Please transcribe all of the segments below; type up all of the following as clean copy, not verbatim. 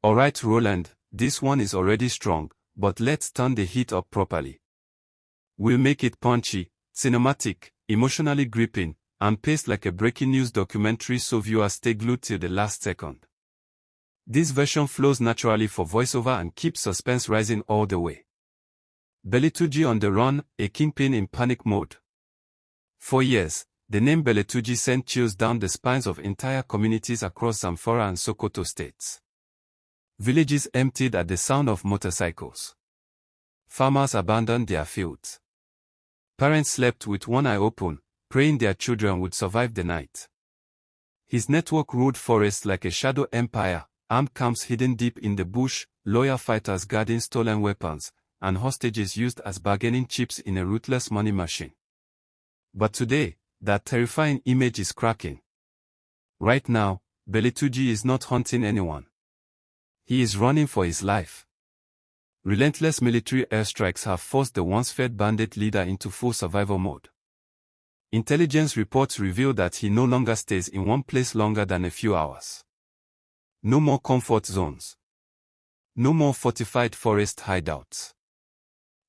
Alright Roland, this one is already strong, but let's turn the heat up properly. We'll make it punchy, cinematic, emotionally gripping, and paced like a breaking news documentary so viewers stay glued till the last second. This version flows naturally for voiceover and keeps suspense rising all the way. Belotuji on the run, a kingpin in panic mode. For years, the name Belotuji sent chills down the spines of entire communities across Zamfara and Sokoto states. Villages emptied at the sound of motorcycles. Farmers abandoned their fields. Parents slept with one eye open, praying their children would survive the night. His network ruled forests like a shadow empire, armed camps hidden deep in the bush, loyal fighters guarding stolen weapons, and hostages used as bargaining chips in a ruthless money machine. But today, that terrifying image is cracking. Right now, Belotuji is not hunting anyone. He is running for his life. Relentless military airstrikes have forced the once-feared bandit leader into full survival mode. Intelligence reports reveal that he no longer stays in one place longer than a few hours. No more comfort zones. No more fortified forest hideouts.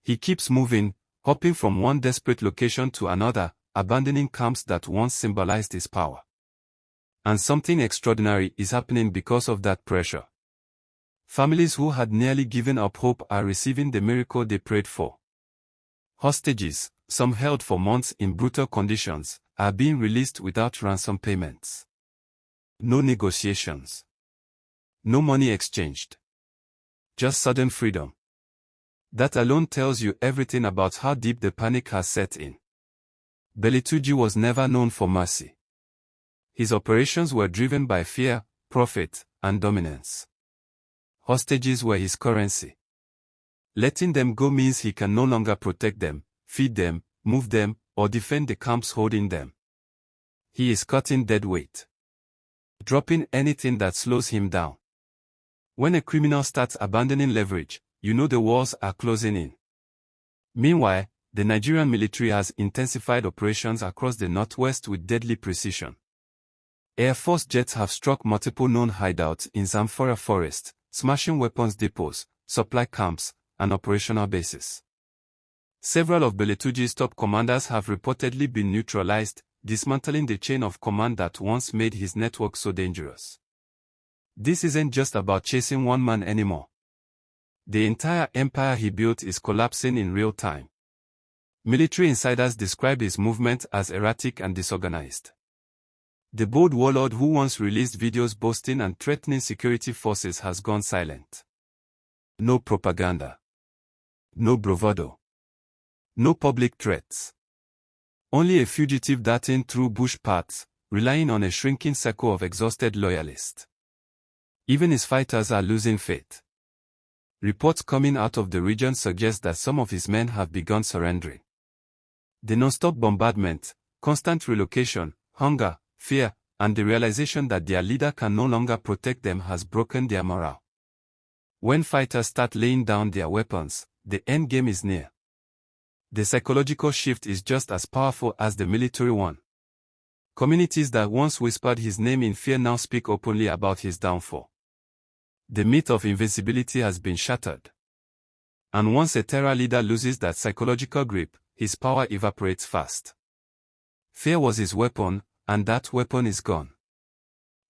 He keeps moving, hopping from one desperate location to another, abandoning camps that once symbolized his power. And something extraordinary is happening because of that pressure. Families who had nearly given up hope are receiving the miracle they prayed for. Hostages, some held for months in brutal conditions, are being released without ransom payments. No negotiations. No money exchanged. Just sudden freedom. That alone tells you everything about how deep the panic has set in. Belotuji was never known for mercy. His operations were driven by fear, profit, and dominance. Hostages were his currency. Letting them go means he can no longer protect them, feed them, move them, or defend the camps holding them. He is cutting dead weight. Dropping anything that slows him down. When a criminal starts abandoning leverage, you know the walls are closing in. Meanwhile, the Nigerian military has intensified operations across the northwest with deadly precision. Air Force jets have struck multiple known hideouts in Zamfara forest, smashing weapons depots, supply camps, and operational bases. Several of Belotuji's top commanders have reportedly been neutralized, dismantling the chain of command that once made his network so dangerous. This isn't just about chasing one man anymore. The entire empire he built is collapsing in real time. Military insiders describe his movement as erratic and disorganized. The bold warlord who once released videos boasting and threatening security forces has gone silent. No propaganda. No bravado. No public threats. Only a fugitive darting through bush paths, relying on a shrinking circle of exhausted loyalists. Even his fighters are losing faith. Reports coming out of the region suggest that some of his men have begun surrendering. The non-stop bombardment, constant relocation, hunger, fear, and the realization that their leader can no longer protect them has broken their morale. When fighters start laying down their weapons, the end game is near. The psychological shift is just as powerful as the military one. Communities that once whispered his name in fear now speak openly about his downfall. The myth of invincibility has been shattered. And once a terror leader loses that psychological grip, his power evaporates fast. Fear was his weapon, and that weapon is gone.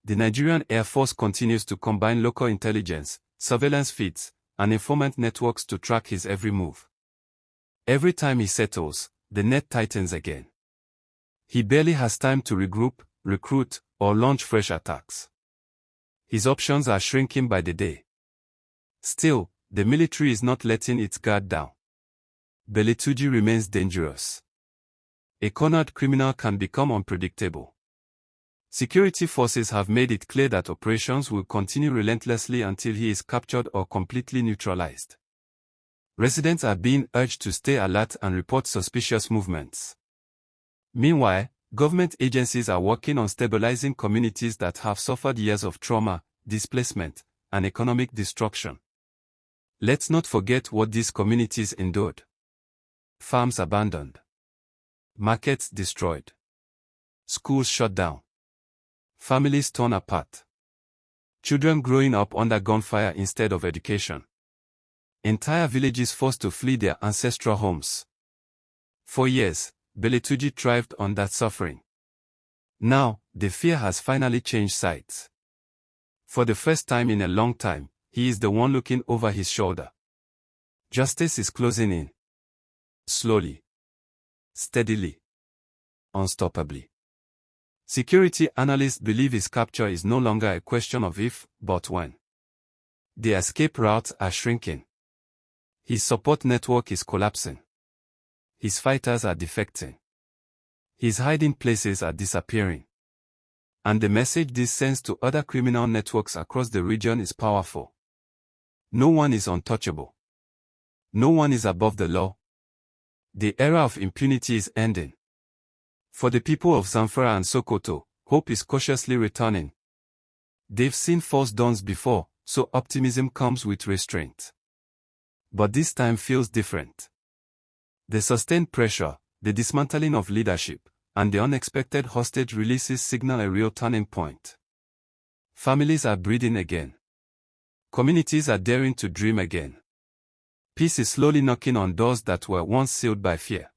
The Nigerian Air Force continues to combine local intelligence, surveillance feeds, and informant networks to track his every move. Every time he settles, the net tightens again. He barely has time to regroup, recruit, or launch fresh attacks. His options are shrinking by the day. Still, the military is not letting its guard down. Belotuji remains dangerous. A cornered criminal can become unpredictable. Security forces have made it clear that operations will continue relentlessly until he is captured or completely neutralized. Residents are being urged to stay alert and report suspicious movements. Meanwhile, government agencies are working on stabilizing communities that have suffered years of trauma, displacement, and economic destruction. Let's not forget what these communities endured. Farms abandoned. Markets destroyed. Schools shut down. Families torn apart. Children growing up under gunfire instead of education. Entire villages forced to flee their ancestral homes. For years, Belotuji thrived on that suffering. Now, the fear has finally changed sides. For the first time in a long time, he is the one looking over his shoulder. Justice is closing in. Slowly. Steadily. Unstoppably. Security analysts believe his capture is no longer a question of if, but when. The escape routes are shrinking. His support network is collapsing. His fighters are defecting. His hiding places are disappearing. And the message this sends to other criminal networks across the region is powerful. No one is untouchable. No one is above the law. The era of impunity is ending. For the people of Zamfara and Sokoto, hope is cautiously returning. They've seen false dawns before, so optimism comes with restraint. But this time feels different. The sustained pressure, the dismantling of leadership, and the unexpected hostage releases signal a real turning point. Families are breathing again. Communities are daring to dream again. Peace is slowly knocking on doors that were once sealed by fear.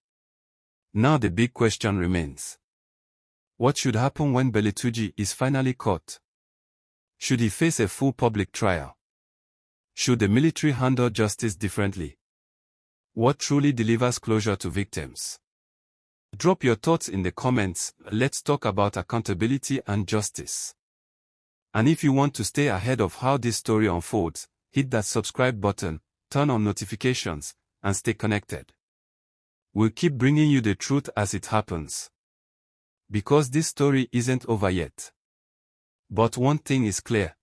Now the big question remains. What should happen when Belotuji is finally caught? Should he face a full public trial? Should the military handle justice differently? What truly delivers closure to victims? Drop your thoughts in the comments. Let's talk about accountability and justice. And if you want to stay ahead of how this story unfolds, hit that subscribe button, turn on notifications, and stay connected. We'll keep bringing you the truth as it happens. Because this story isn't over yet. But one thing is clear.